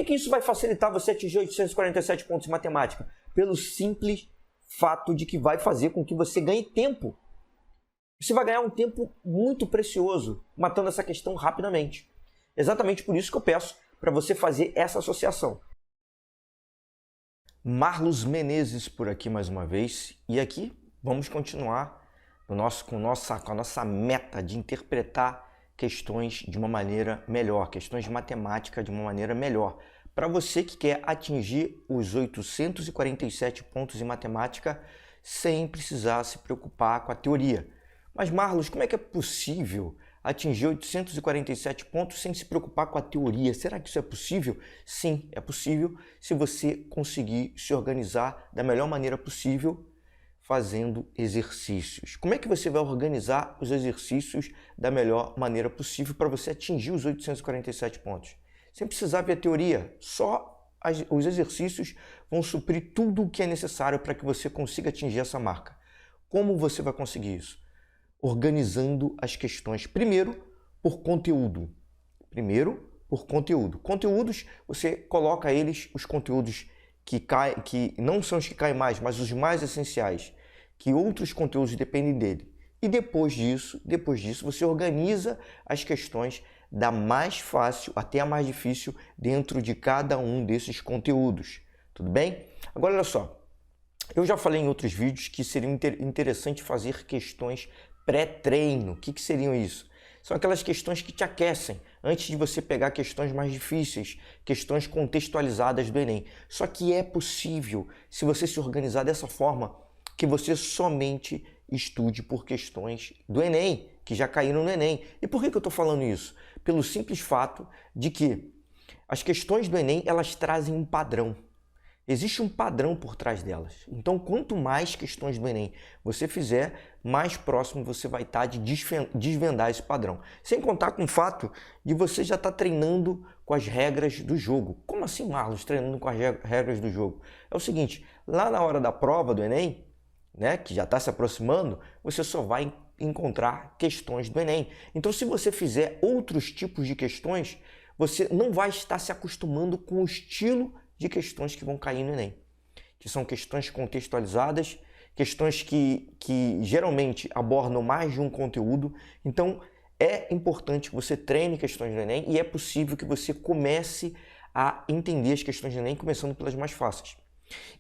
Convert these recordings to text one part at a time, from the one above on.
que isso vai facilitar você atingir 847 pontos em matemática? Pelo simples fato de que vai fazer com que você ganhe tempo. Você vai ganhar um tempo muito precioso matando essa questão rapidamente. Exatamente por isso que eu peço para você fazer essa associação. Marlos Menezes por aqui mais uma vez. E aqui vamos continuar com a nossa meta de interpretar questões de uma maneira melhor, questões de matemática de uma maneira melhor. Para você que quer atingir os 847 pontos em matemática sem precisar se preocupar com a teoria. Mas Marlos, como é que é possível atingir 847 pontos sem se preocupar com a teoria? Será que isso é possível? Sim, é possível se você conseguir se organizar da melhor maneira possível fazendo exercícios. Como é que você vai organizar os exercícios da melhor maneira possível para você atingir os 847 pontos? Sem precisar ver a teoria, só os exercícios vão suprir tudo o que é necessário para que você consiga atingir essa marca. Como você vai conseguir isso? Organizando as questões, primeiro por conteúdo. Conteúdos, você coloca os conteúdos que não são os que caem mais, mas os mais essenciais, que outros conteúdos dependem dele. E depois disso, você organiza as questões da mais fácil até a mais difícil dentro de cada um desses conteúdos. Tudo bem? Agora, olha só. Eu já falei em outros vídeos que seria interessante fazer questões pré-treino. O que seriam isso? São aquelas questões que te aquecem antes de você pegar questões mais difíceis, questões contextualizadas do Enem. Só que é possível, se você se organizar dessa forma, que você somente estude por questões do Enem, que já caíram no Enem. E por que eu estou falando isso? Pelo simples fato de que as questões do Enem, elas trazem um padrão. Existe um padrão por trás delas. Então, quanto mais questões do Enem você fizer, mais próximo você vai estar de desvendar esse padrão. Sem contar com o fato de você já estar treinando com as regras do jogo. Como assim, Marlos, treinando com as regras do jogo? É o seguinte, lá na hora da prova do Enem, né, que já está se aproximando, você só vai encontrar questões do Enem. Então, se você fizer outros tipos de questões, você não vai estar se acostumando com o estilo de questões que vão cair no Enem, que são questões contextualizadas, questões que geralmente abordam mais de um conteúdo. Então, é importante que você treine questões do Enem e é possível que você comece a entender as questões do Enem, começando pelas mais fáceis.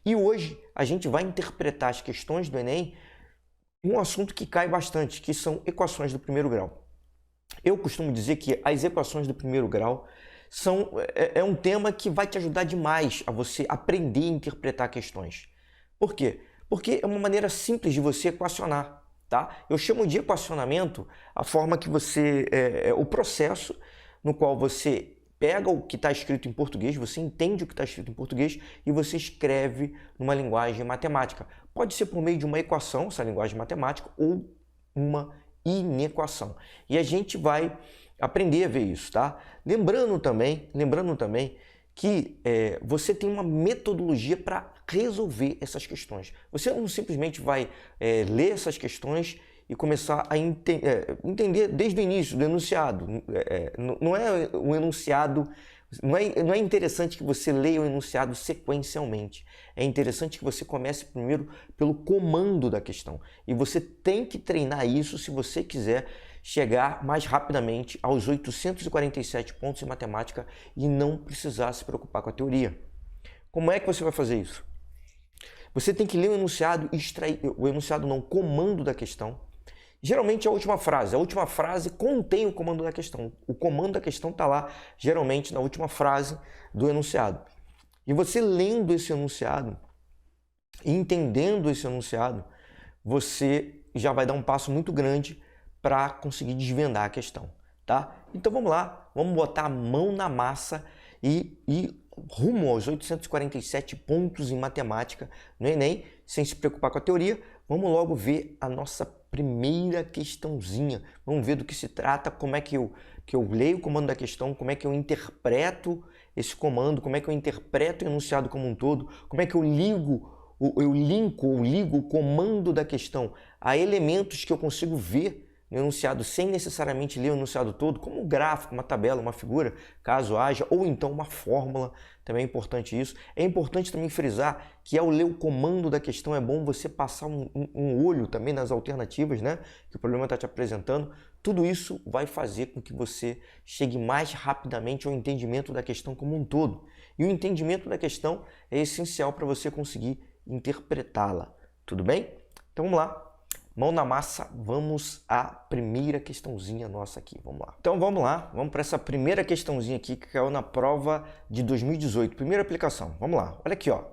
E hoje, a gente vai interpretar as questões do Enem em um assunto que cai bastante, que são equações do primeiro grau. Eu costumo dizer que as equações do primeiro grau é um tema que vai te ajudar demais a você aprender a interpretar questões. Por quê? Porque é uma maneira simples de você equacionar, tá? Eu chamo de equacionamento a forma que o processo no qual você pega o que está escrito em português, você entende o que está escrito em português e você escreve numa linguagem matemática. Pode ser por meio de uma equação, essa linguagem matemática, ou uma inequação. E a gente vai aprender a ver isso, tá? Lembrando também que você tem uma metodologia para resolver essas questões. Você não simplesmente vai ler essas questões e começar a entender desde o início do enunciado. Não é o enunciado, não é interessante que você leia o enunciado sequencialmente. É interessante que você comece primeiro pelo comando da questão. E você tem que treinar isso se você quiser chegar mais rapidamente aos 847 pontos em matemática e não precisar se preocupar com a teoria. Como é que você vai fazer isso? Você tem que ler o enunciado e extrair, comando da questão. Geralmente a última frase contém o comando da questão. O comando da questão está lá, geralmente, na última frase do enunciado. E você lendo esse enunciado e entendendo esse enunciado, você já vai dar um passo muito grande para conseguir desvendar a questão, tá? Então vamos lá, vamos botar a mão na massa e rumo aos 847 pontos em matemática no Enem, sem se preocupar com a teoria. Vamos logo ver a nossa primeira questãozinha. Vamos ver do que se trata, como é que eu leio o comando da questão, como é que eu interpreto esse comando, como é que eu interpreto o enunciado como um todo, como é que eu ligo o comando da questão a elementos que eu consigo ver no enunciado sem necessariamente ler o enunciado todo, como um gráfico, uma tabela, uma figura, caso haja, ou então uma fórmula, também é importante isso. É importante também frisar que ao ler o comando da questão é bom você passar um olho também nas alternativas, né, que o problema está te apresentando. Tudo isso vai fazer com que você chegue mais rapidamente ao entendimento da questão como um todo. E o entendimento da questão é essencial para você conseguir interpretá-la. Tudo bem? Então vamos lá. Mão na massa, vamos à primeira questãozinha nossa aqui, vamos lá. Então vamos lá, vamos para essa primeira questãozinha aqui que caiu na prova de 2018, primeira aplicação. Vamos lá, olha aqui, ó.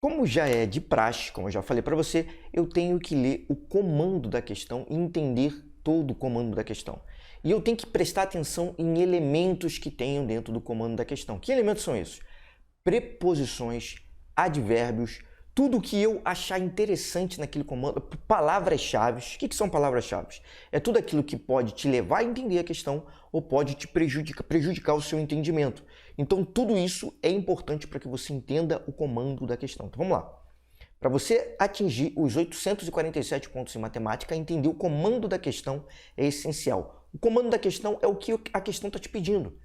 Como já é de praxe, como eu já falei para você, eu tenho que ler o comando da questão e entender todo o comando da questão. E eu tenho que prestar atenção em elementos que tenham dentro do comando da questão. Que elementos são esses? Preposições, advérbios, tudo que eu achar interessante naquele comando, palavras-chave. O que são palavras-chave? É tudo aquilo que pode te levar a entender a questão ou pode te prejudicar o seu entendimento. Então, tudo isso é importante para que você entenda o comando da questão. Então, vamos lá. Para você atingir os 847 pontos em matemática, entender o comando da questão é essencial. O comando da questão é o que a questão está te pedindo.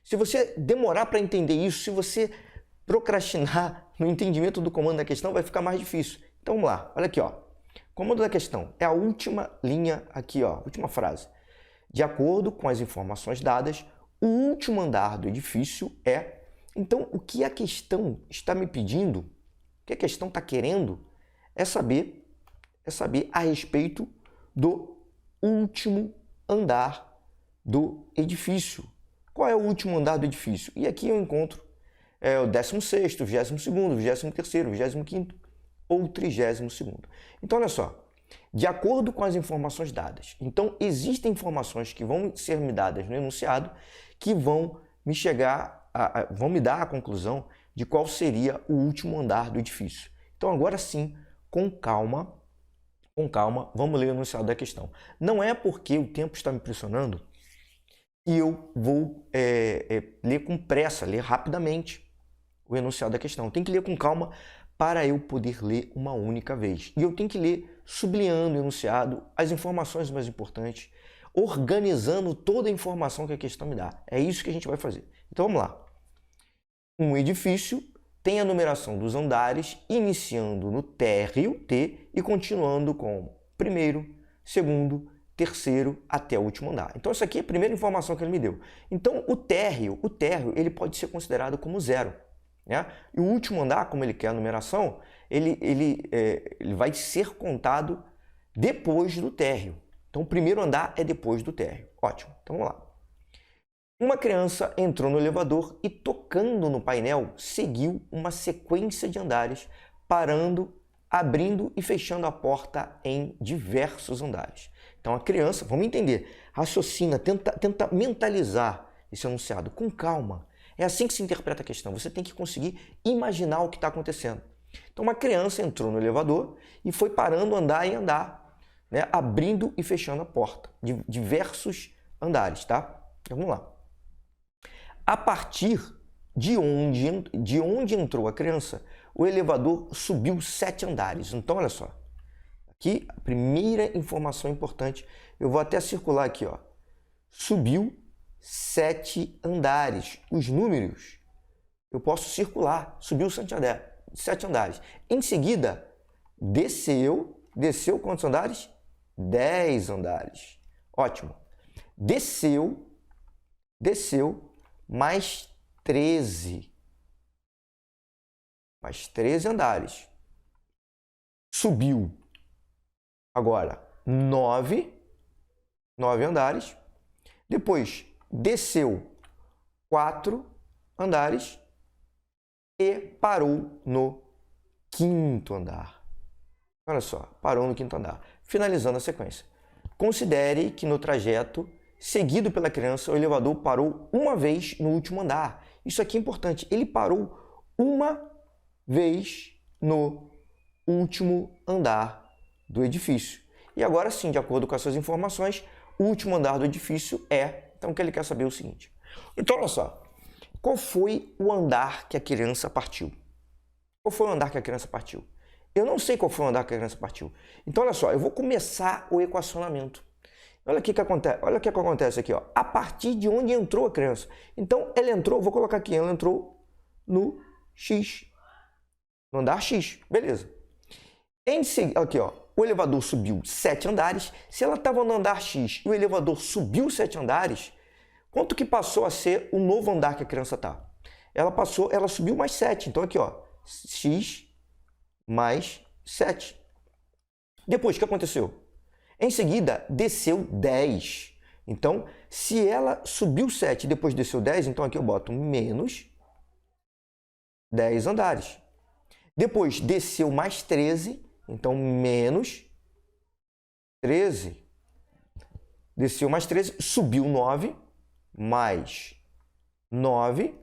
Se você demorar para entender isso, se você procrastinar no entendimento do comando da questão, vai ficar mais difícil. Então vamos lá, olha aqui, ó. Comando da questão é a última linha aqui, ó, última frase. De acordo com as informações dadas, o último andar do edifício é... Então, o que a questão está me pedindo, o que a questão está querendo, é saber a respeito do último andar do edifício. Qual é o último andar do edifício? E aqui eu encontro o 16º, 22º, 23º, 25º ou 32º. Então, olha só, de acordo com as informações dadas. Então, existem informações que vão ser me dadas no enunciado que vão me dar a conclusão de qual seria o último andar do edifício. Então, agora sim, com calma, vamos ler o enunciado da questão. Não é porque o tempo está me pressionando e eu vou ler com pressa, ler rapidamente o enunciado da questão. Tem que ler com calma para eu poder ler uma única vez. E eu tenho que ler sublinhando o enunciado, as informações mais importantes, organizando toda a informação que a questão me dá. É isso que a gente vai fazer. Então vamos lá. Um edifício tem a numeração dos andares, iniciando no térreo, T, e continuando com primeiro, segundo, terceiro até o último andar. Então essa aqui é a primeira informação que ele me deu. Então o térreo ele pode ser considerado como zero. Né? E o último andar, como ele quer a numeração, ele vai ser contado depois do térreo. Então o primeiro andar é depois do térreo. Ótimo, então vamos lá. Uma criança entrou no elevador e, tocando no painel, seguiu uma sequência de andares, parando, abrindo e fechando a porta em diversos andares. Então a criança, vamos entender, raciocina, tenta mentalizar esse enunciado com calma. É assim que se interpreta a questão. Você tem que conseguir imaginar o que está acontecendo. Então uma criança entrou no elevador e foi parando andar em andar, né, abrindo e fechando a porta de diversos andares, tá? Então vamos lá. A partir de onde entrou a criança, o elevador subiu 7 andares. Então, olha só. Aqui, a primeira informação importante, eu vou até circular aqui, ó. Subiu 7 andares. Os números, eu posso circular. Subiu 7 andares. Em seguida, desceu quantos andares? 10 andares. Ótimo. Desceu mais 13. Mais 13 andares. Subiu agora 9 andares. Depois desceu 4 andares e parou no 5º andar. Olha só, parou no 5º andar. Finalizando a sequência. Considere que no trajeto seguido pela criança, o elevador parou uma vez no último andar. Isso aqui é importante. Ele parou uma vez no último andar do edifício. E agora sim, de acordo com essas informações, o último andar do edifício é... Então, o que ele quer saber é o seguinte. Então, olha só. Qual foi o andar que a criança partiu? Qual foi o andar que a criança partiu? Eu não sei qual foi o andar que a criança partiu. Então, olha só. Eu vou começar o equacionamento. Olha o que acontece, olha o que acontece aqui, ó. A partir de onde entrou a criança. Então, ela entrou, vou colocar aqui, ela entrou no X, no andar X, beleza. Em seguida, aqui, ó, o elevador subiu 7 andares. Se ela estava no andar X e o elevador subiu 7 andares, quanto que passou a ser o novo andar que a criança está? Ela subiu mais 7. Então, aqui, ó, X mais 7. Depois, o que aconteceu? Em seguida, desceu 10. Então, se ela subiu 7 e depois desceu 10, então aqui eu boto menos 10 andares. Depois, desceu mais 13, então menos 13. Desceu mais 13, subiu 9, mais 9.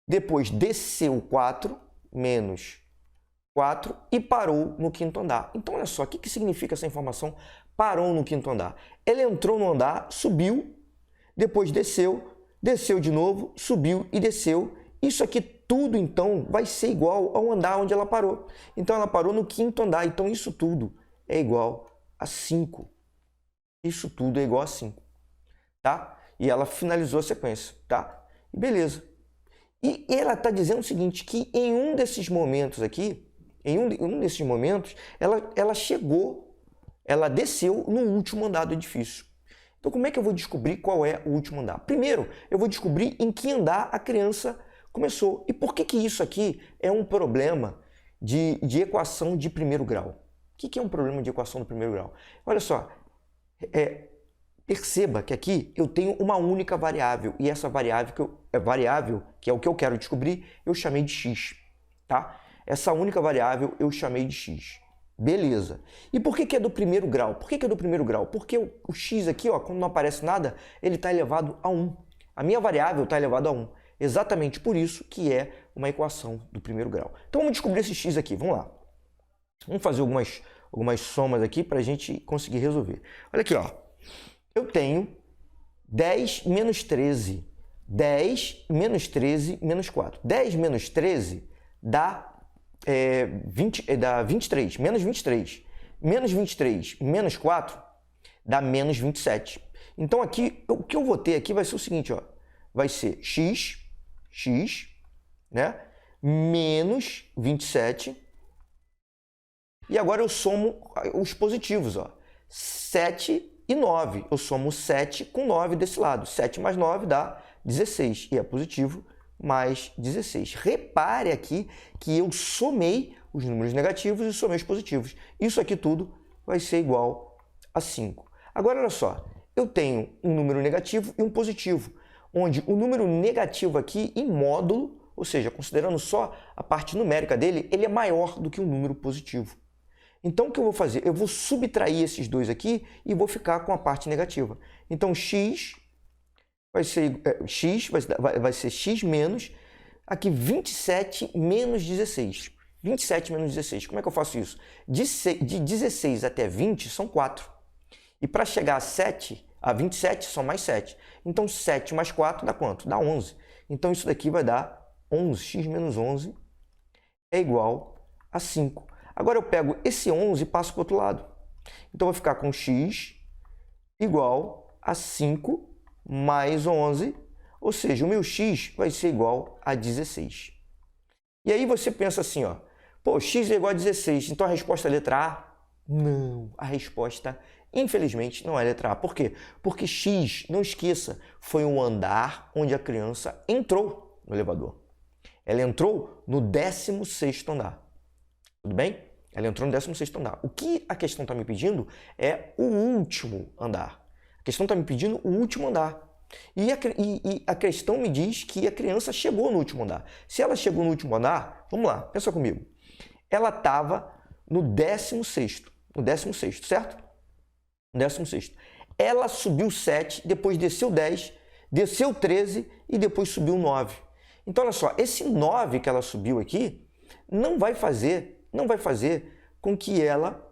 Depois, desceu 4, menos 4 e parou no quinto andar. Então, olha só, o que significa essa informação? Parou no quinto andar. Ela entrou no andar, subiu, depois desceu, desceu de novo, subiu e desceu. Isso aqui tudo, então, vai ser igual ao andar onde ela parou. Então, ela parou no quinto andar. Então, isso tudo é igual a 5. Isso tudo é igual a 5, tá? E ela finalizou a sequência, tá? E beleza. E ela está dizendo o seguinte, que em um desses momentos aqui, ela desceu no último andar do edifício. Então, como é que eu vou descobrir qual é o último andar? Primeiro, eu vou descobrir em que andar a criança começou. E por que isso aqui é um problema de equação de primeiro grau? O que é um problema de equação do primeiro grau? Olha só, perceba que aqui eu tenho uma única variável, e essa variável, que é o que eu quero descobrir, eu chamei de x, tá? Essa única variável eu chamei de x. Beleza. E por que é do primeiro grau? Por que é do primeiro grau? Porque o x aqui, ó, quando não aparece nada, ele está elevado a 1. A minha variável está elevada a 1. Exatamente por isso que é uma equação do primeiro grau. Então vamos descobrir esse x aqui. Vamos lá. Vamos fazer algumas somas aqui para a gente conseguir resolver. Olha aqui, ó. Eu tenho 10 menos 13. 10 menos 13 menos 4. 10 menos 13 dá 23, menos 23. Menos 23 menos 4 dá menos 27. Então, aqui, o que eu vou ter aqui vai ser o seguinte, ó. Vai ser x, né? Menos 27. E agora eu somo os positivos, ó. 7 e 9. Eu somo 7 com 9 desse lado. 7 mais 9 dá 16. E é positivo mais 16. Repare aqui que eu somei os números negativos e somei os positivos. Isso aqui tudo vai ser igual a 5. Agora, olha só. Eu tenho um número negativo e um positivo, onde o número negativo aqui em módulo, ou seja, considerando só a parte numérica dele, ele é maior do que um número positivo. Então, o que eu vou fazer? Eu vou subtrair esses dois aqui e vou ficar com a parte negativa. Então, x vai ser x menos, aqui 27 menos 16. 27 menos 16. Como é que eu faço isso? De 16 até 20 são 4. E para chegar a 27 são mais 7. Então, 7 mais 4 dá quanto? Dá 11. Então, isso daqui vai dar 11. X menos 11 é igual a 5. Agora eu pego esse 11 e passo para o outro lado. Então, eu vou ficar com x igual a 5 mais 11, ou seja, o meu x vai ser igual a 16. E aí você pensa assim, ó, pô, x é igual a 16, então a resposta é a letra A? Não, a resposta, infelizmente, não é a letra A. Por quê? Porque x, não esqueça, foi um andar onde a criança entrou no elevador. Ela entrou no 16º andar. Tudo bem? Ela entrou no 16º andar. O que a questão está me pedindo é o último andar. A questão está me pedindo o último andar. E a questão me diz que a criança chegou no último andar. Se ela chegou no último andar, vamos lá, pensa comigo. Ela estava no 16º. No 16º, certo? No 16º. Ela subiu 7, depois desceu 10, desceu 13 e depois subiu 9. Então, olha só, esse 9 que ela subiu aqui não vai fazer com que ela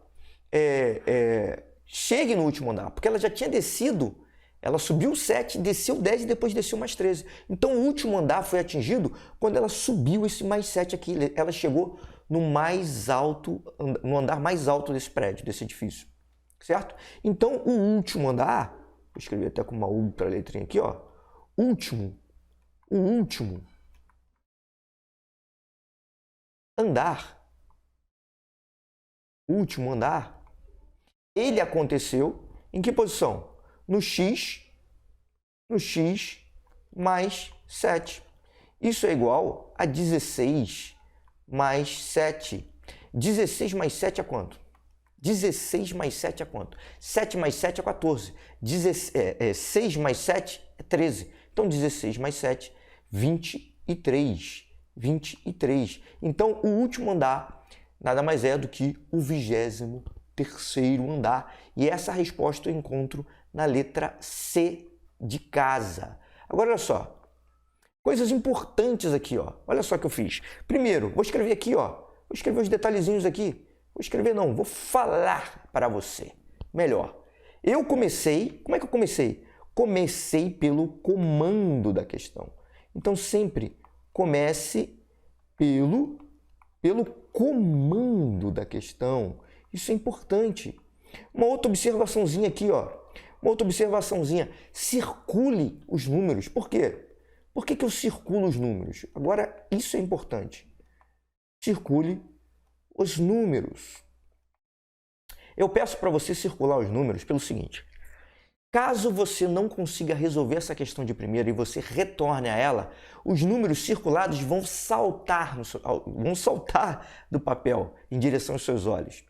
chegue no último andar, porque ela já tinha descido, ela subiu 7, desceu 10 e depois desceu mais 13. Então, o último andar foi atingido quando ela subiu esse mais 7 aqui. Ela chegou no andar mais alto desse prédio, desse edifício. certo? Então, o último andar, vou escrever até com uma outra letrinha aqui, ó. O último andar, ele aconteceu em que posição? No x mais 7. Isso é igual a 16 mais 7. 16 mais 7 é quanto? 16 mais 7 é quanto? 7 mais 7 é 14. 6 mais 7 é 13. Então, 16 mais 7, 23. 23. Então, o último andar nada mais é do que o 23º andar. E essa resposta eu encontro na letra C de casa. Agora, olha só. Coisas importantes aqui, ó. Olha só o que eu fiz. Primeiro, vou escrever aqui, ó. Vou escrever os detalhezinhos aqui. Vou escrever não, vou falar para você. Melhor. Eu comecei, como é que eu comecei? Comecei pelo comando da questão. Então, sempre comece pelo comando da questão. Isso é importante. Uma outra observaçãozinha aqui, ó. Uma outra observaçãozinha. Circule os números. Por quê? Por que eu circulo os números? Agora, isso é importante. Circule os números. Eu peço para você circular os números pelo seguinte. Caso você não consiga resolver essa questão de primeira e você retorne a ela, os números circulados vão saltar do papel em direção aos seus olhos.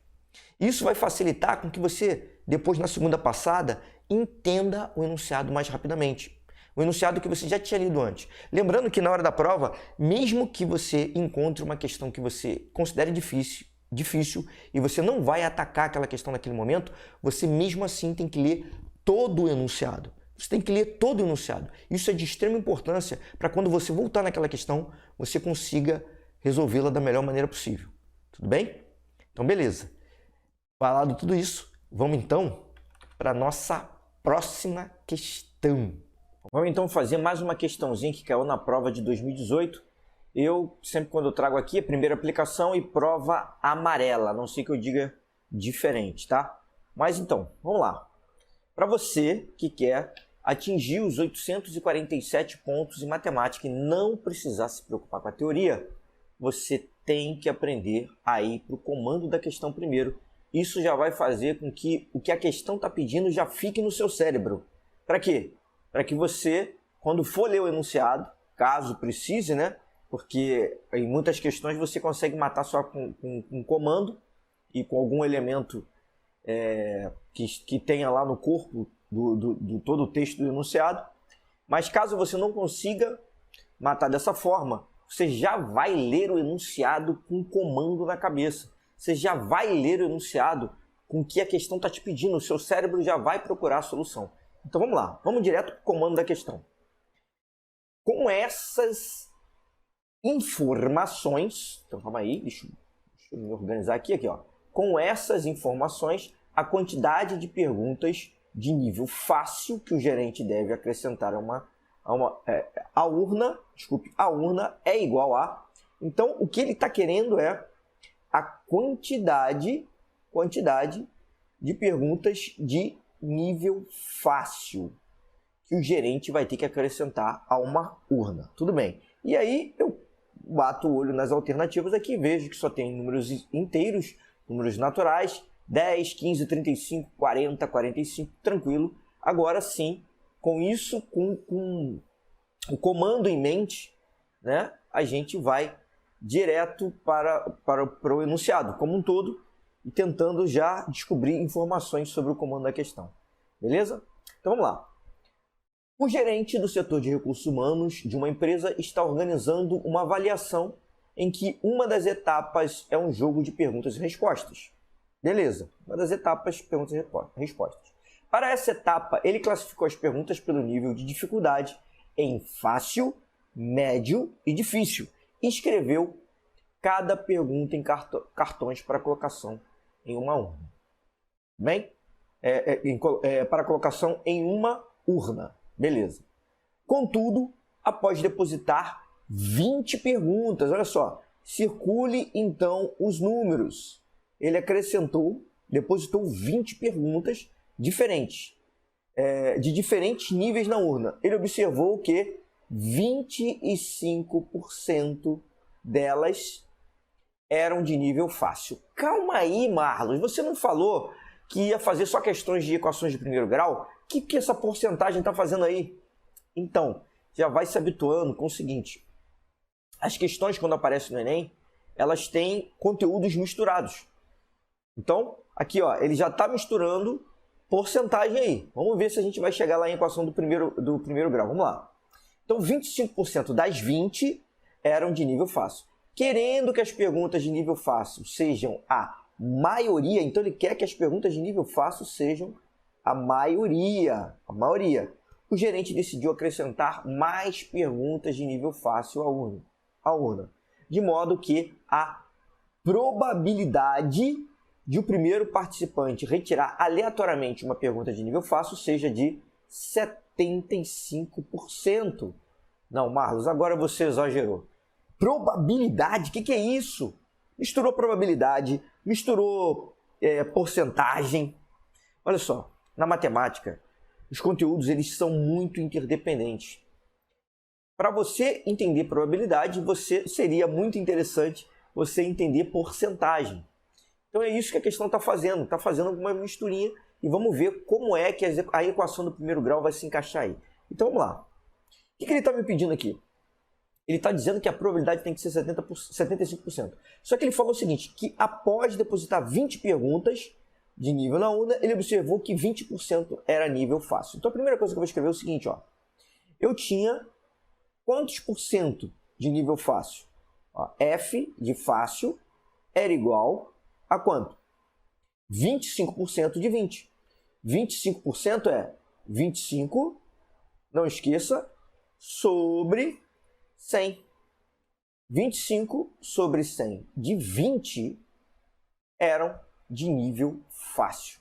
Isso vai facilitar com que você, depois na segunda passada, entenda o enunciado mais rapidamente. O enunciado que você já tinha lido antes. Lembrando que na hora da prova, mesmo que você encontre uma questão que você considere difícil e você não vai atacar aquela questão naquele momento, você mesmo assim tem que ler todo o enunciado. Você tem que ler todo o enunciado. Isso é de extrema importância para quando você voltar naquela questão, você consiga resolvê-la da melhor maneira possível. Tudo bem? Então, beleza. Falado tudo isso, vamos então para a nossa próxima questão. Vamos então fazer mais uma questãozinha que caiu na prova de 2018. Eu, sempre quando eu trago aqui, a primeira aplicação e prova amarela. A não sei que eu diga diferente, tá? Mas então, vamos lá. Para você que quer atingir os 847 pontos em matemática e não precisar se preocupar com a teoria, você tem que aprender a ir para o comando da questão primeiro. Isso já vai fazer com que o que a questão está pedindo já fique no seu cérebro. Para quê? Para que você, quando for ler o enunciado, caso precise, né? Porque em muitas questões você consegue matar só com um comando e com algum elemento que tenha lá no corpo do todo o texto do enunciado. Mas caso você não consiga matar dessa forma, você já vai ler o enunciado com um comando na cabeça. Você já vai ler o enunciado com o que a questão está te pedindo. O seu cérebro já vai procurar a solução. Então vamos lá, vamos direto para o comando da questão. Com essas informações, então calma aí, deixa eu me organizar aqui, ó. Com essas informações, a quantidade de perguntas de nível fácil que o gerente deve acrescentar a urna é igual a... Então, o que ele está querendo é a quantidade de perguntas de nível fácil que o gerente vai ter que acrescentar a uma urna. Tudo bem. E aí eu bato o olho nas alternativas aqui e vejo que só tem números inteiros, números naturais, 10, 15, 35, 40, 45, tranquilo. Agora sim, com isso, com o comando em mente, né, a gente vai direto para o enunciado como um todo e tentando já descobrir informações sobre o comando da questão. Beleza? Então vamos lá. O gerente do setor de recursos humanos de uma empresa está organizando uma avaliação em que uma das etapas é um jogo de perguntas e respostas. Beleza, uma das etapas, perguntas e respostas. Para essa etapa, ele classificou as perguntas pelo nível de dificuldade em fácil, médio e difícil. E escreveu cada pergunta em cartões para colocação em uma urna. Bem? Para colocação em uma urna. Beleza. Contudo, após depositar 20 perguntas, olha só, circule então os números. Ele acrescentou depositou 20 perguntas diferentes, de diferentes níveis na urna. Ele observou que 25% delas eram de nível fácil. Calma aí, Marlos, você não falou que ia fazer só questões de equações de primeiro grau? O que essa porcentagem está fazendo aí? Então, já vai se habituando com o seguinte. As questões, quando aparecem no Enem, elas têm conteúdos misturados. Então, aqui ó, ele já está misturando porcentagem aí. Vamos ver se a gente vai chegar lá em equação do primeiro grau. Vamos lá. Então, 25% das 20 eram de nível fácil. Querendo que as perguntas de nível fácil sejam a maioria, então ele quer que as perguntas de nível fácil sejam a maioria. O gerente decidiu acrescentar mais perguntas de nível fácil à urna, de modo que a probabilidade de o primeiro participante retirar aleatoriamente uma pergunta de nível fácil seja de 75%. Não, Marlos, agora você exagerou. Probabilidade? O que é isso? Misturou probabilidade, misturou porcentagem. Olha só, na matemática, os conteúdos eles são muito interdependentes. Para você entender probabilidade, seria muito interessante você entender porcentagem. Então é isso que a questão está fazendo uma misturinha e vamos ver como é que a equação do primeiro grau vai se encaixar aí. Então vamos lá. O que ele está me pedindo aqui? Ele está dizendo que a probabilidade tem que ser 75%. Só que ele falou o seguinte, que após depositar 20 perguntas de nível na urna, ele observou que 20% era nível fácil. Então a primeira coisa que eu vou escrever é o seguinte, ó. Eu tinha quantos por cento de nível fácil? Ó, F de fácil era igual a quanto? 25% de 20. 25% é 25, não esqueça, sobre 100. 25 sobre 100 de 20 eram de nível fácil.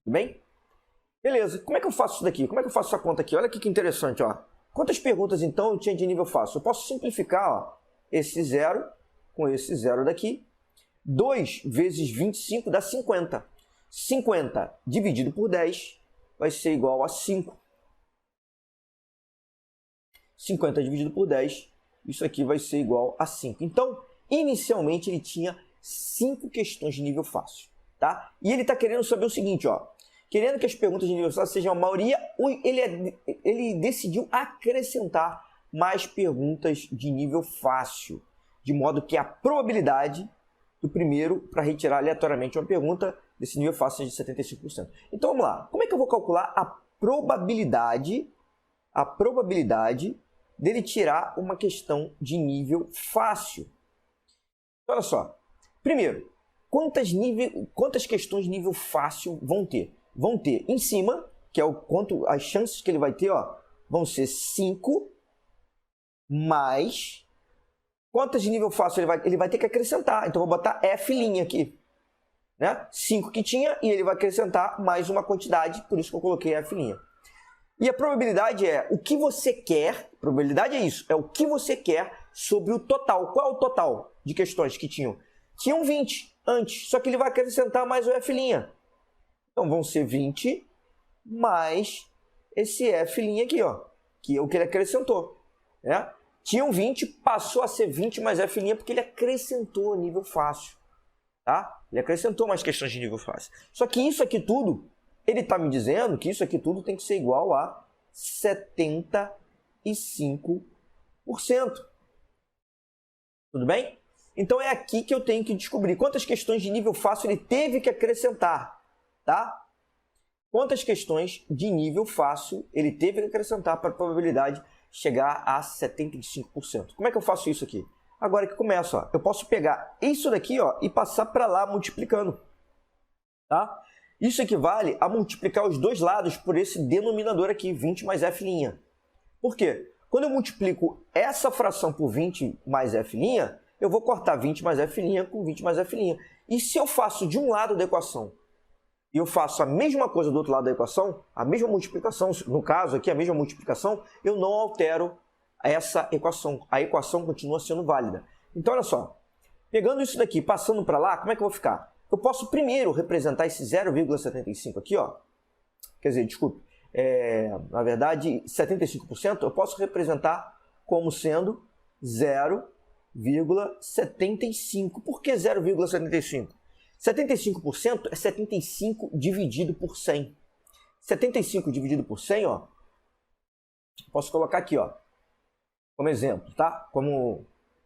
Tudo bem? Beleza. Como é que eu faço isso daqui? Como é que eu faço essa conta aqui? Olha aqui que interessante, ó. Quantas perguntas, então, eu tinha de nível fácil? Eu posso simplificar, ó, esse zero com esse zero daqui. 2 vezes 25 dá 50. 50 dividido por 10 vai ser igual a 5. 50 dividido por 10, isso aqui vai ser igual a 5. Então, inicialmente, ele tinha 5 questões de nível fácil. Tá? E ele está querendo saber o seguinte, ó. Querendo que as perguntas de nível fácil sejam a maioria, ele decidiu acrescentar mais perguntas de nível fácil, de modo que a probabilidade do primeiro para retirar aleatoriamente uma pergunta desse nível fácil seja de 75%. Então, vamos lá. Como é que eu vou calcular a probabilidade dele tirar uma questão de nível fácil? Olha só. Primeiro, quantas questões de nível fácil vão ter? Vão ter em cima, que é o quanto as chances que ele vai ter, ó, vão ser 5 mais quantas de nível fácil ele vai ter que acrescentar. Então vou botar F' aqui, né? 5 que tinha e ele vai acrescentar mais uma quantidade, por isso que eu coloquei F'. E a probabilidade é o que você quer, probabilidade é isso, é o que você quer sobre o total. Qual é o total de questões que tinham? Tinham 20 antes, só que ele vai acrescentar mais o F'. Então vão ser 20 mais esse F' aqui, ó, que é o que ele acrescentou, né? Tinham 20, passou a ser 20 mais F' porque ele acrescentou nível fácil, tá? Ele acrescentou mais questões de nível fácil. Só que isso aqui tudo, ele está me dizendo que isso aqui tudo tem que ser igual a 75%. Tudo bem? Então é aqui que eu tenho que descobrir quantas questões de nível fácil ele teve que acrescentar, tá? Quantas questões de nível fácil ele teve que acrescentar para a probabilidade chegar a 75%. Como é que eu faço isso aqui? Agora que começa, ó, eu posso pegar isso daqui, ó, e passar para lá multiplicando, tá? Isso equivale a multiplicar os dois lados por esse denominador aqui, 20 mais F'. Por quê? Quando eu multiplico essa fração por 20 mais F', eu vou cortar 20 mais F' com 20 mais F'. E se eu faço de um lado da equação e eu faço a mesma coisa do outro lado da equação, a mesma multiplicação, no caso aqui a mesma multiplicação, eu não altero essa equação. A equação continua sendo válida. Então olha só, pegando isso daqui, passando para lá, como é que eu vou ficar? eu posso primeiro representar esse 0,75 aqui, ó. Quer dizer, desculpe, na verdade, 75% eu posso representar como sendo 0,75. Por que 0,75? 75% é 75 dividido por 100. 75 dividido por 100, ó, posso colocar aqui, ó, como exemplo, tá?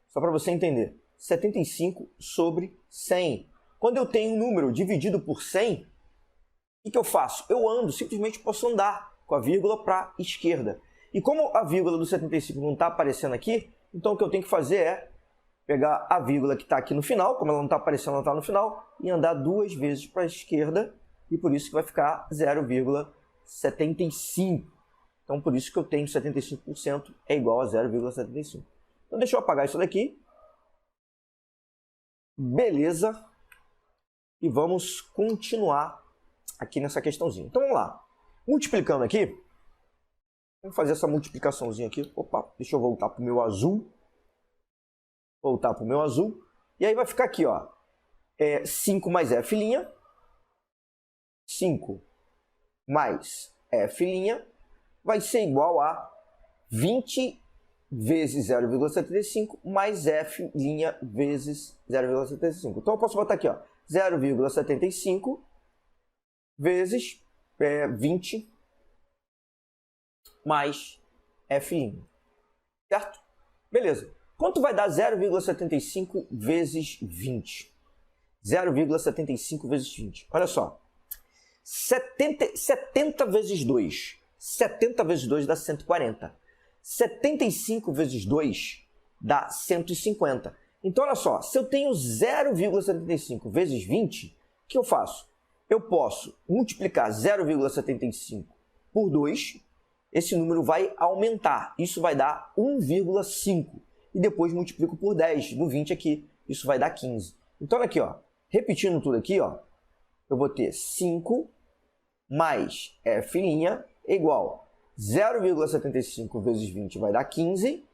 Só para você entender. 75 sobre 100. Quando eu tenho um número dividido por 100, o que eu faço? Eu ando, simplesmente posso andar com a vírgula para a esquerda. E como a vírgula do 75 não está aparecendo aqui, então o que eu tenho que fazer é pegar a vírgula que está aqui no final, como ela não está aparecendo, ela está no final, e andar 2 vezes para a esquerda, e por isso que vai ficar 0,75. Então, por isso que eu tenho 75% é igual a 0,75. Então, deixa eu apagar isso daqui. Beleza. E vamos continuar aqui nessa questãozinha. Então, vamos lá. Multiplicando aqui. Vamos fazer essa multiplicaçãozinha aqui. Opa, deixa eu voltar para o meu azul. Voltar para o meu azul. E aí vai ficar aqui, ó. 5 mais f'. 5 mais f' vai ser igual a 20 vezes 0,75 mais f' vezes 0,75. Então, eu posso botar aqui, ó, 0,75 vezes 20 mais f'. Certo? Beleza. Quanto vai dar 0,75 vezes 20? 0,75 vezes 20. Olha só. 70 vezes 2. 70 vezes 2 dá 140. 75 vezes 2 dá 150. Então, olha só, se eu tenho 0,75 vezes 20, o que eu faço? Eu posso multiplicar 0,75 por 2, esse número vai aumentar, isso vai dar 1,5. E depois multiplico por 10, no 20 aqui, isso vai dar 15. Então, olha aqui, ó, repetindo tudo aqui, ó, eu vou ter 5 mais f' igual 0,75 vezes 20 vai dar 15,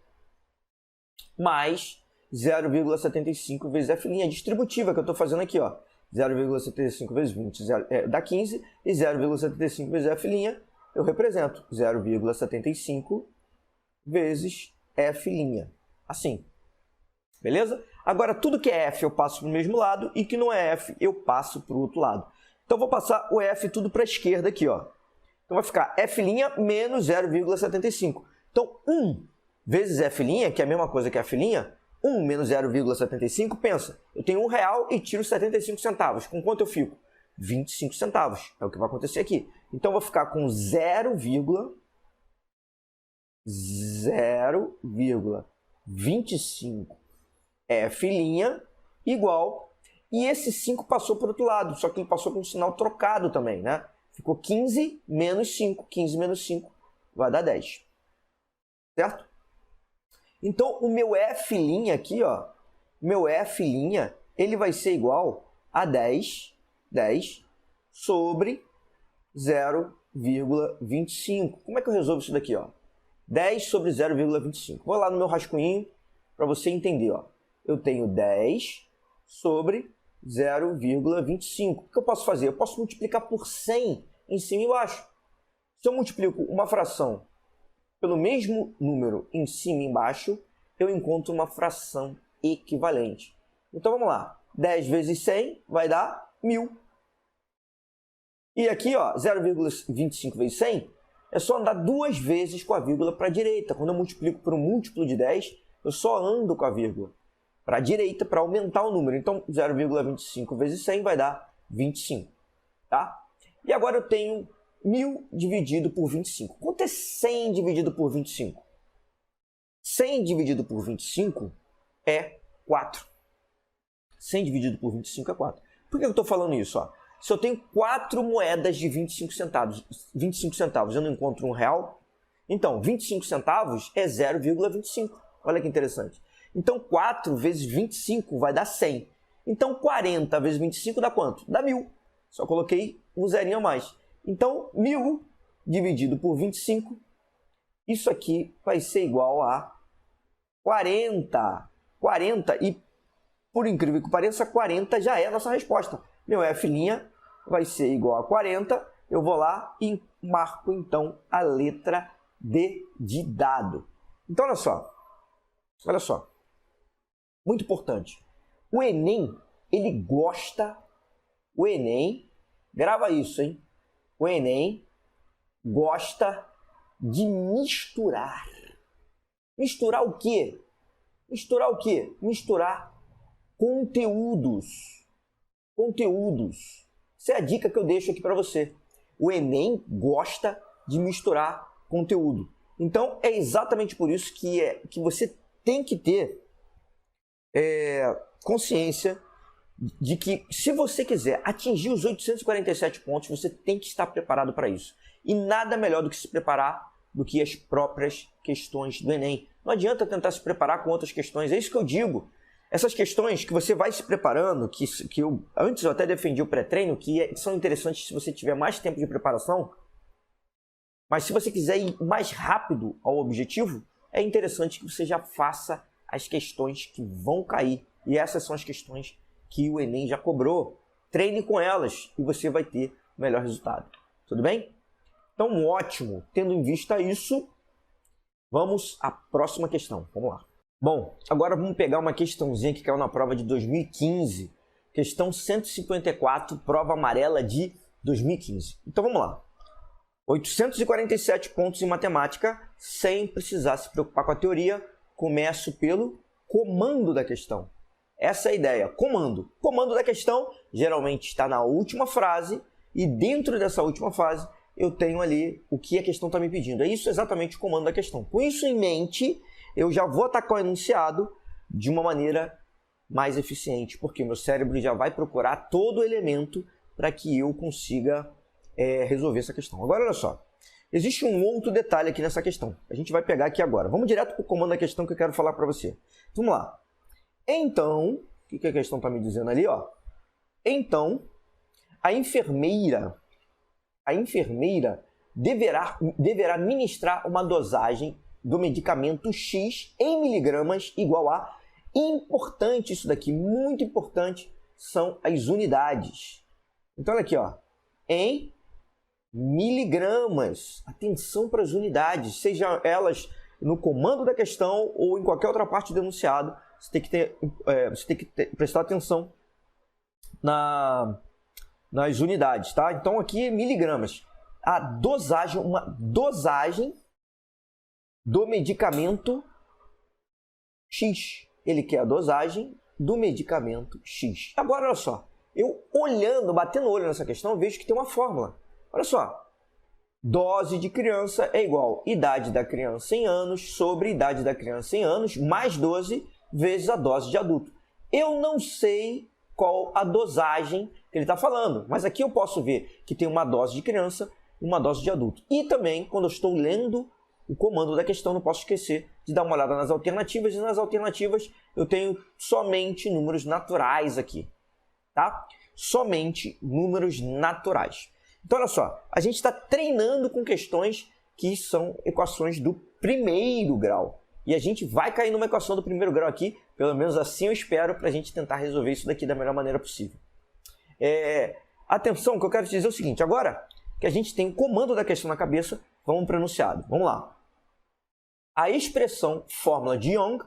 mais 0,75 vezes f' distributiva que eu estou fazendo aqui, ó. 0,75 vezes 20 dá 15 e 0,75 vezes f' eu represento 0,75 vezes f'. Assim. Beleza? Agora, tudo que é f eu passo para o mesmo lado e que não é f eu passo para o outro lado. Então, vou passar o f tudo para a esquerda aqui, ó. Então, vai ficar f' menos 0,75. Então, 1 vezes f', que é a mesma coisa que f', 1 menos 0,75, pensa, eu tenho R$1 e tiro 75 centavos. Com quanto eu fico? 25 centavos. É o que vai acontecer aqui. Então, eu vou ficar com 0,25 f' igual, e esse 5 passou para o outro lado, só que ele passou com um sinal trocado também, né? Ficou 15 menos 5. 15 menos 5 vai dar 10. Certo? Então, o meu f' aqui, ó, meu f', ele vai ser igual a 10 sobre 0,25. Como é que eu resolvo isso daqui, ó? 10 sobre 0,25. Vou lá no meu rascunho para você entender, ó. Eu tenho 10 sobre 0,25. O que eu posso fazer? Eu posso multiplicar por 100 em cima e embaixo. Se eu multiplico uma fração pelo mesmo número em cima e embaixo, eu encontro uma fração equivalente. Então, vamos lá. 10 vezes 100 vai dar 1000. E aqui, ó, 0,25 vezes 100 é só andar 2 vezes com a vírgula para a direita. Quando eu multiplico por um múltiplo de 10, eu só ando com a vírgula para a direita para aumentar o número. Então, 0,25 vezes 100 vai dar 25. Tá? E agora eu tenho 1000 dividido por 25. Quanto é 100 dividido por 25? 100 dividido por 25 é 4. 100 dividido por 25 é 4. Por que eu estou falando isso? Ó? Se eu tenho 4 moedas de 25 centavos, eu não encontro R$1? Então, 25 centavos é 0,25. Olha que interessante. Então, 4 vezes 25 vai dar 100. Então, 40 vezes 25 dá quanto? Dá 1000. Só coloquei um zerinho a mais. Então, 1000 dividido por 25, isso aqui vai ser igual a 40. 40, e por incrível que pareça, 40 já é a nossa resposta. Meu f' vai ser igual a 40, eu vou lá e marco então a letra D de dado. Então olha só, muito importante. O Enem, o Enem, grava isso, hein? O Enem gosta de misturar. Misturar o quê? Misturar o quê? Misturar conteúdos. Conteúdos. Essa é a dica que eu deixo aqui para você. O Enem gosta de misturar conteúdo. Então, é exatamente por isso que você tem que ter consciência de que, se você quiser atingir os 847 pontos, você tem que estar preparado para isso. E nada melhor do que se preparar do que as próprias questões do Enem. Não adianta tentar se preparar com outras questões, é isso que eu digo. Essas questões que você vai se preparando, antes eu até defendi o pré-treino, que são interessantes se você tiver mais tempo de preparação, mas se você quiser ir mais rápido ao objetivo, é interessante que você já faça as questões que vão cair. E essas são as questões que o Enem já cobrou. Treine com elas e você vai ter o melhor resultado. Tudo bem? Então, ótimo. Tendo em vista isso, vamos à próxima questão. Vamos lá. Bom, agora vamos pegar uma questãozinha que caiu na prova de 2015. Questão 154, prova amarela de 2015. Então, vamos lá. 847 pontos em matemática, sem precisar se preocupar com a teoria. Começo pelo comando da questão. Essa é a ideia, comando. Comando da questão geralmente está na última frase e dentro dessa última frase eu tenho ali o que a questão está me pedindo. É isso exatamente o comando da questão. Com isso em mente, eu já vou atacar o enunciado de uma maneira mais eficiente, porque meu cérebro já vai procurar todo o elemento para que eu consiga resolver essa questão. Agora, olha só. Existe um outro detalhe aqui nessa questão. A gente vai pegar aqui agora. Vamos direto para o comando da questão que eu quero falar para você. Vamos lá. Então, o que a questão está me dizendo ali? Ó? Então, a enfermeira deverá ministrar uma dosagem do medicamento X em miligramas igual a... Importante isso daqui, muito importante, são as unidades. Então, olha aqui, ó, em miligramas. Atenção para as unidades, sejam elas no comando da questão ou em qualquer outra parte do enunciado. Você tem que prestar atenção nas unidades, tá? Então aqui miligramas. A dosagem, uma dosagem do medicamento X. Ele quer a dosagem do medicamento X. Agora, olha só. Eu olhando, batendo o olho nessa questão, eu vejo que tem uma fórmula. Olha só. Dose de criança é igual a idade da criança em anos sobre idade da criança em anos mais 12 vezes a dose de adulto. Eu não sei qual a dosagem que ele está falando, mas aqui eu posso ver que tem uma dose de criança e uma dose de adulto. E também, quando eu estou lendo o comando da questão, não posso esquecer de dar uma olhada nas alternativas. E nas alternativas eu tenho somente números naturais aqui, tá? Somente números naturais. Então, olha só, a gente está treinando com questões que são equações do primeiro grau. E a gente vai cair numa equação do primeiro grau aqui, pelo menos assim eu espero, para a gente tentar resolver isso daqui da melhor maneira possível. Atenção, que eu quero te dizer é o seguinte, agora que a gente tem o comando da questão na cabeça, vamos para o enunciado. Vamos lá. A expressão fórmula de Young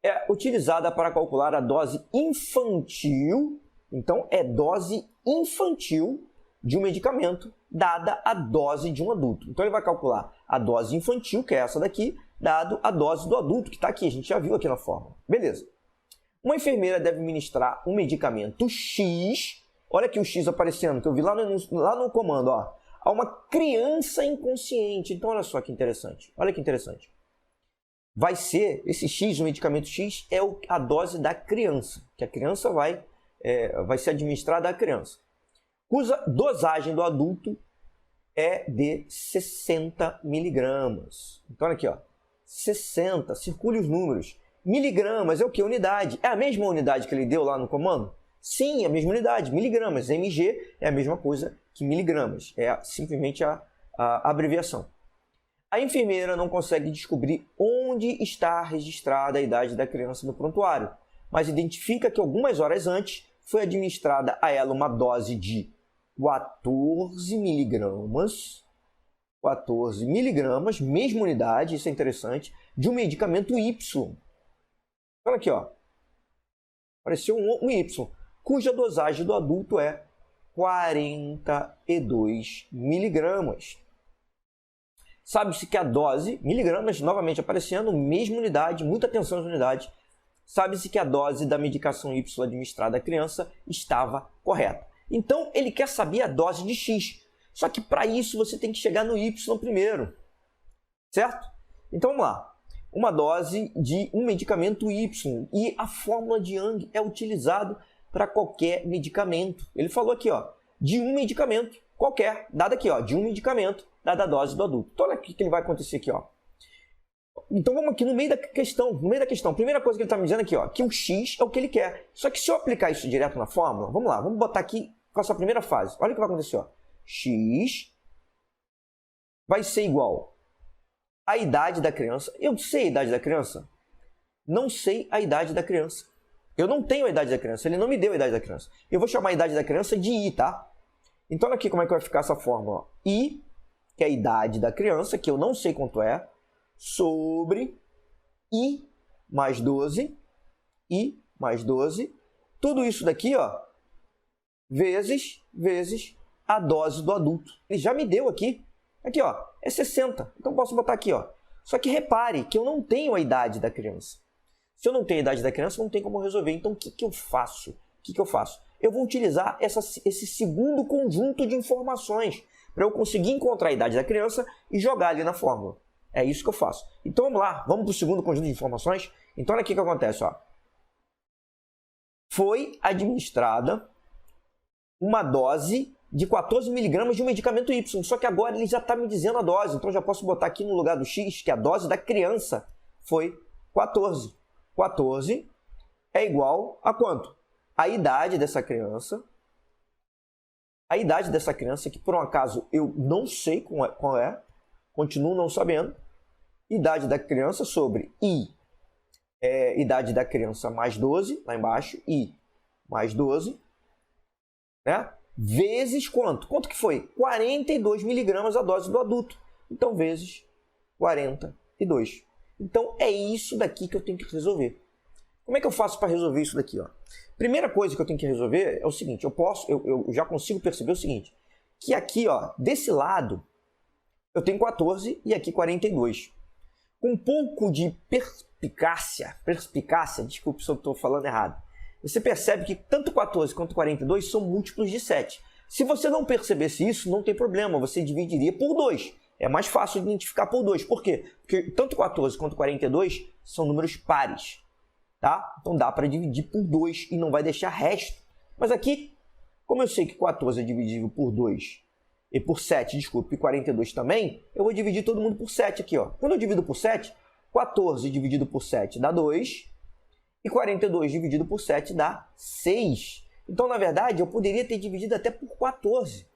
é utilizada para calcular a dose infantil, então é dose infantil de um medicamento dada a dose de um adulto. Então ele vai calcular a dose infantil, que é essa daqui, dado a dose do adulto, que está aqui, a gente já viu aqui na fórmula. Beleza. Uma enfermeira deve ministrar um medicamento X, olha aqui o X aparecendo, que eu vi lá no comando, ó, a uma criança inconsciente. Então olha só que interessante, olha que interessante. Vai ser, esse X, o medicamento X, é a dose da criança, que a criança vai ser administrada à criança. Cuja dosagem do adulto é de 60 miligramas. Então, olha aqui, ó, 60, circule os números. Miligramas é o que? Unidade. É a mesma unidade que ele deu lá no comando? Sim, é a mesma unidade, miligramas. mg é a mesma coisa que miligramas, é simplesmente a abreviação. A enfermeira não consegue descobrir onde está registrada a idade da criança no prontuário, mas identifica que algumas horas antes foi administrada a ela uma dose de 14 miligramas, 14 miligramas, mesma unidade, isso é interessante, de um medicamento Y. Olha aqui, ó. Apareceu um Y, cuja dosagem do adulto é 42 miligramas. Sabe-se que a dose, miligramas, novamente aparecendo, mesma unidade, muita atenção às unidades, sabe-se que a dose da medicação Y administrada à criança estava correta. Então, ele quer saber a dose de X. Só que para isso você tem que chegar no Y primeiro. Certo? Então, vamos lá. Uma dose de um medicamento Y. E a fórmula de Young é utilizada para qualquer medicamento. Ele falou aqui, ó, de um medicamento qualquer, dado aqui, ó, de um medicamento, dada a dose do adulto. Então, olha o que vai acontecer aqui, ó. Então, vamos aqui no meio da questão. A primeira coisa que ele está me dizendo aqui, ó, que o X é o que ele quer. Só que se eu aplicar isso direto na fórmula, vamos lá, vamos botar aqui com essa primeira fase. Olha o que vai acontecer, ó. X vai ser igual à idade da criança. Eu sei a idade da criança? Não sei a idade da criança. Eu não tenho a idade da criança. Ele não me deu a idade da criança. Eu vou chamar a idade da criança de I, tá? Então, olha aqui como é que vai ficar essa fórmula, ó. I, que é a idade da criança, que eu não sei quanto é, sobre I mais 12, I mais 12, tudo isso daqui, ó, vezes a dose do adulto. Ele já me deu aqui, ó, é 60, então posso botar aqui, ó. Só que repare que eu não tenho a idade da criança. Se eu não tenho a idade da criança, não tem como resolver. Então, o que eu faço? Eu vou utilizar esse segundo conjunto de informações para eu conseguir encontrar a idade da criança e jogar ali na fórmula. É isso que eu faço. Então, vamos lá. Vamos para o segundo conjunto de informações. Então, olha aqui o que acontece, ó. Foi administrada uma dose de 14 miligramas de um medicamento Y. Só que agora ele já está me dizendo a dose. Então, eu já posso botar aqui no lugar do X que a dose da criança foi 14. 14 é igual a quanto? A idade dessa criança. A idade dessa criança, que por um acaso eu não sei qual é, continuo não sabendo. Idade da criança sobre I, idade da criança mais 12, lá embaixo, I mais 12, né? Vezes quanto? Quanto que foi? 42 miligramas a dose do adulto. Então, vezes 42. Então, é isso daqui que eu tenho que resolver. Como é que eu faço para resolver isso daqui, ó? Primeira coisa que eu tenho que resolver é o seguinte, eu já consigo perceber o seguinte, que aqui, ó, desse lado, eu tenho 14 e aqui 42. Com um pouco de perspicácia, desculpe se eu estou falando errado, você percebe que tanto 14 quanto 42 são múltiplos de 7. Se você não percebesse isso, não tem problema, você dividiria por 2. É mais fácil de identificar por 2. Por quê? Porque tanto 14 quanto 42 são números pares. Tá? Então dá para dividir por 2 e não vai deixar resto. Mas aqui, como eu sei que 14 é dividível por 2 e por 7, desculpe, e 42 também, eu vou dividir todo mundo por 7 aqui, ó. Quando eu divido por 7, 14 dividido por 7 dá 2 e 42 dividido por 7 dá 6. Então, na verdade, eu poderia ter dividido até por 14.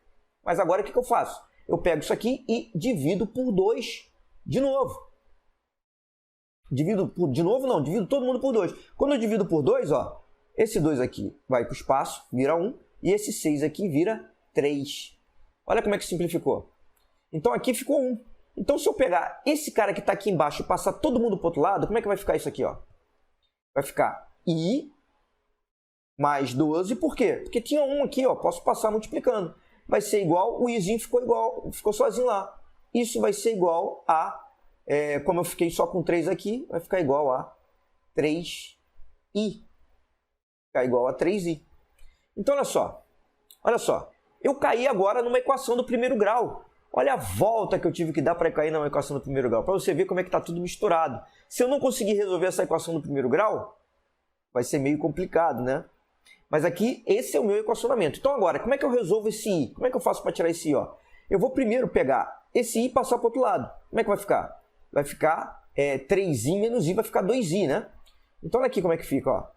Mas agora o que eu faço? Eu pego isso aqui e divido por 2 de novo. Divido todo mundo por 2. Quando eu divido por 2, ó, esse 2 aqui vai para o espaço, vira 1, e esse 6 aqui vira 3. Olha como é que simplificou. Então aqui ficou 1. Então se eu pegar esse cara que está aqui embaixo e passar todo mundo para o outro lado, como é que vai ficar isso aqui, ó? Vai ficar I mais 12, por quê? Porque tinha 1 aqui, ó, posso passar multiplicando. Vai ser igual, o Izinho ficou sozinho lá. Isso vai ser igual a... como eu fiquei só com 3 aqui, vai ficar igual a 3i. Ficar igual a 3i. Então, olha só. Eu caí agora numa equação do primeiro grau. Olha a volta que eu tive que dar para cair numa equação do primeiro grau, para você ver como é que está tudo misturado. Se eu não conseguir resolver essa equação do primeiro grau, vai ser meio complicado, né? Mas aqui, esse é o meu equacionamento. Então, agora, como é que eu resolvo esse i? Como é que eu faço para tirar esse i? Ó? Eu vou primeiro pegar esse i e passar para o outro lado. Como é que vai ficar? Vai ficar 3i menos i, vai ficar 2i, né? Então, olha aqui como é que fica,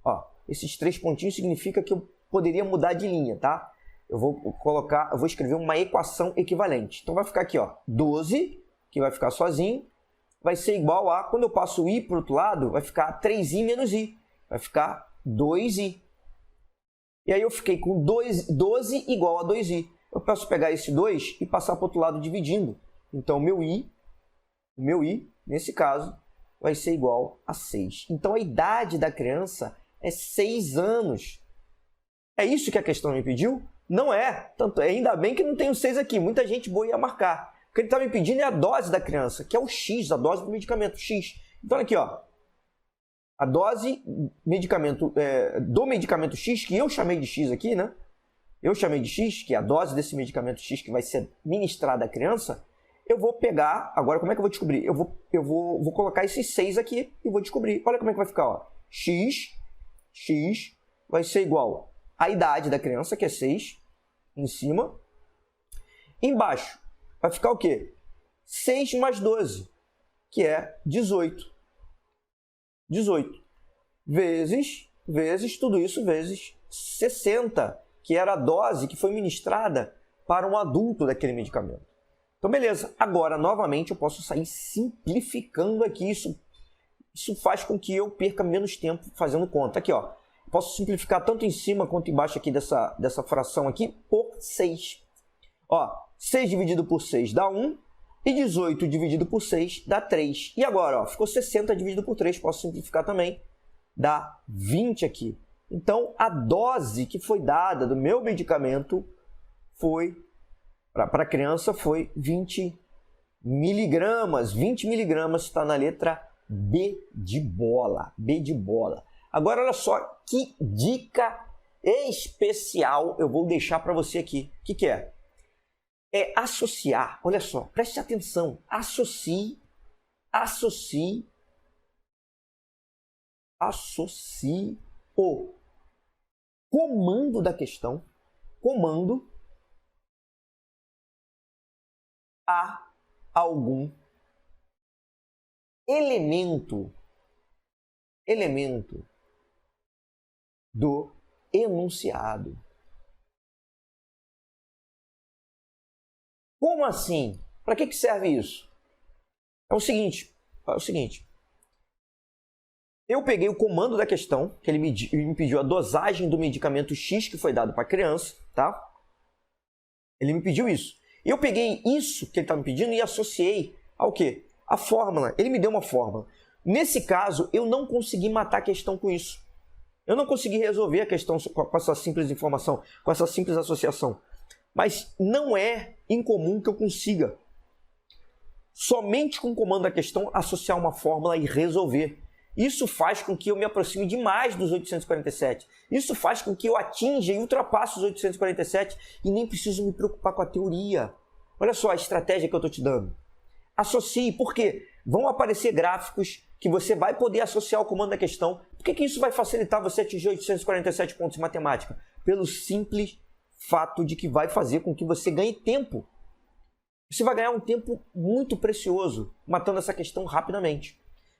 ó. Esses 3 pontinhos significa que eu poderia mudar de linha, tá? Eu vou escrever uma equação equivalente. Então, vai ficar aqui, ó, 12, que vai ficar sozinho, vai ser igual a, quando eu passo o i para o outro lado, vai ficar 3i menos i, Vai ficar 2i. E aí eu fiquei com 12 igual a 2i. Eu posso pegar esse 2 e passar para o outro lado dividindo. Então, o meu i, nesse caso, vai ser igual a 6. Então, a idade da criança é 6 anos. É isso que a questão me pediu? Não é. Tanto ainda bem que não tem o 6 aqui. Muita gente boa ia marcar. O que ele está me pedindo é a dose da criança, que é o X, a dose do medicamento X. Então, aqui, ó. A dose do medicamento X, que eu chamei de X aqui, né? Eu chamei de X, que é a dose desse medicamento X que vai ser ministrada à criança. Eu vou pegar, agora como é que eu vou descobrir? Eu vou colocar esses 6 aqui e vou descobrir. Olha como é que vai ficar, ó. X vai ser igual à idade da criança, que é 6, em cima. Embaixo vai ficar o quê? 6 mais 12, que é 18. 18 vezes tudo isso vezes 60, que era a dose que foi ministrada para um adulto daquele medicamento. Então, beleza. Agora, novamente, eu posso sair simplificando aqui. Isso faz com que eu perca menos tempo fazendo conta. Aqui, ó. Posso simplificar tanto em cima quanto embaixo aqui dessa fração aqui por 6. Ó, 6 dividido por 6 dá 1. E 18 dividido por 6 dá 3. E agora, ó, ficou 60 dividido por 3. Posso simplificar também. Dá 20 aqui. Então, a dose que foi dada do meu medicamento para a criança foi 20 miligramas. 20 miligramas está na letra B de bola. B de bola. Agora, olha só que dica especial eu vou deixar para você aqui. O que é? É associar, olha só, preste atenção, associe o comando da questão, a algum elemento do enunciado. Como assim? Para que serve isso? É o seguinte. Eu peguei o comando da questão, que ele me pediu a dosagem do medicamento X que foi dado para a criança, tá? Ele me pediu isso. Eu peguei isso que ele está me pedindo e associei ao quê? A fórmula. Ele me deu uma fórmula. Nesse caso, eu não consegui matar a questão com isso. Eu não consegui resolver a questão com essa simples informação, com essa simples associação. Mas não é incomum que eu consiga, somente com o comando da questão, associar uma fórmula e resolver. Isso faz com que eu me aproxime demais dos 847. Isso faz com que eu atinja e ultrapasse os 847 e nem preciso me preocupar com a teoria. Olha só a estratégia que eu estou te dando. Associe, por quê? Vão aparecer gráficos que você vai poder associar ao comando da questão. Por que isso vai facilitar você atingir 847 pontos em matemática? Pelo simples fato de que vai fazer com que você ganhe tempo. Você vai ganhar um tempo muito precioso matando essa questão rapidamente.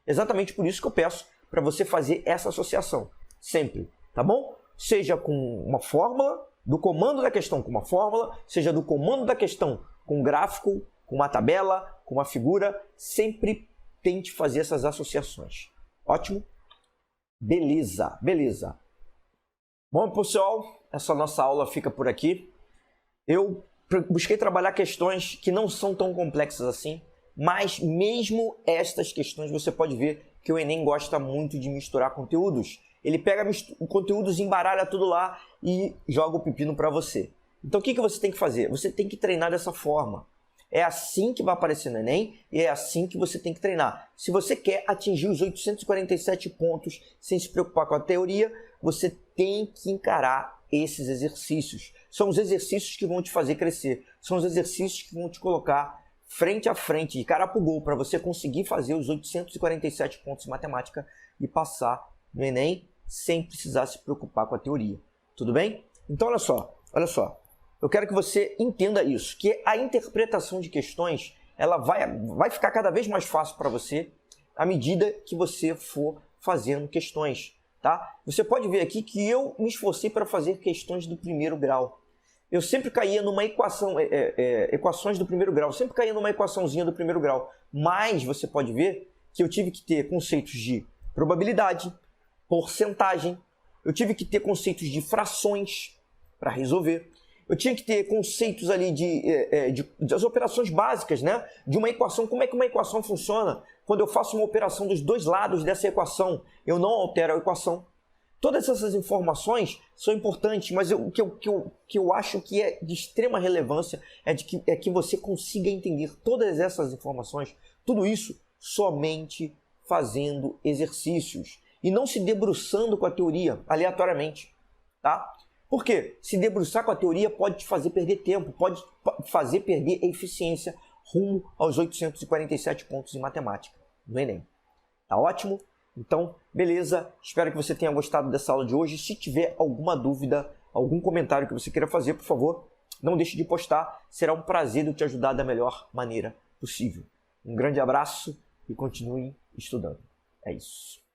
Exatamente por isso que eu peço para você fazer essa associação. Sempre, tá bom? Seja com uma fórmula, do comando da questão com uma fórmula, seja do comando da questão com um gráfico, com uma tabela, com uma figura. Sempre tente fazer essas associações. Ótimo? Beleza, beleza. Bom, pessoal, essa nossa aula fica por aqui. Eu busquei trabalhar questões que não são tão complexas assim, mas mesmo estas questões você pode ver que o Enem gosta muito de misturar conteúdos. Ele pega conteúdos, embaralha tudo lá e joga o pepino para você. Então o que você tem que fazer? Você tem que treinar dessa forma. É assim que vai aparecer no Enem e é assim que você tem que treinar. Se você quer atingir os 847 pontos sem se preocupar com a teoria, você tem que encarar esses exercícios. São os exercícios que vão te fazer crescer. São os exercícios que vão te colocar frente a frente, de cara pro gol, para você conseguir fazer os 847 pontos em matemática e passar no Enem sem precisar se preocupar com a teoria. Tudo bem? Então, olha só. Eu quero que você entenda isso, que a interpretação de questões ela vai ficar cada vez mais fácil para você à medida que você for fazendo questões. Tá? Você pode ver aqui que eu me esforcei para fazer questões do primeiro grau. Eu sempre caía numa equações do primeiro grau, sempre caía numa equaçãozinha do primeiro grau. Mas você pode ver que eu tive que ter conceitos de probabilidade, porcentagem, eu tive que ter conceitos de frações para resolver, eu tinha que ter conceitos ali das operações básicas, né? De uma equação, como é que uma equação funciona? Quando eu faço uma operação dos dois lados dessa equação, eu não altero a equação. Todas essas informações são importantes, mas o que eu acho que é de extrema relevância é que você consiga entender todas essas informações, tudo isso somente fazendo exercícios e não se debruçando com a teoria aleatoriamente, tá? Por quê? Se debruçar com a teoria pode te fazer perder tempo, pode fazer perder eficiência rumo aos 847 pontos em matemática no Enem. Tá ótimo? Então, beleza. Espero que você tenha gostado dessa aula de hoje. Se tiver alguma dúvida, algum comentário que você queira fazer, por favor, não deixe de postar. Será um prazer eu te ajudar da melhor maneira possível. Um grande abraço e continue estudando. É isso.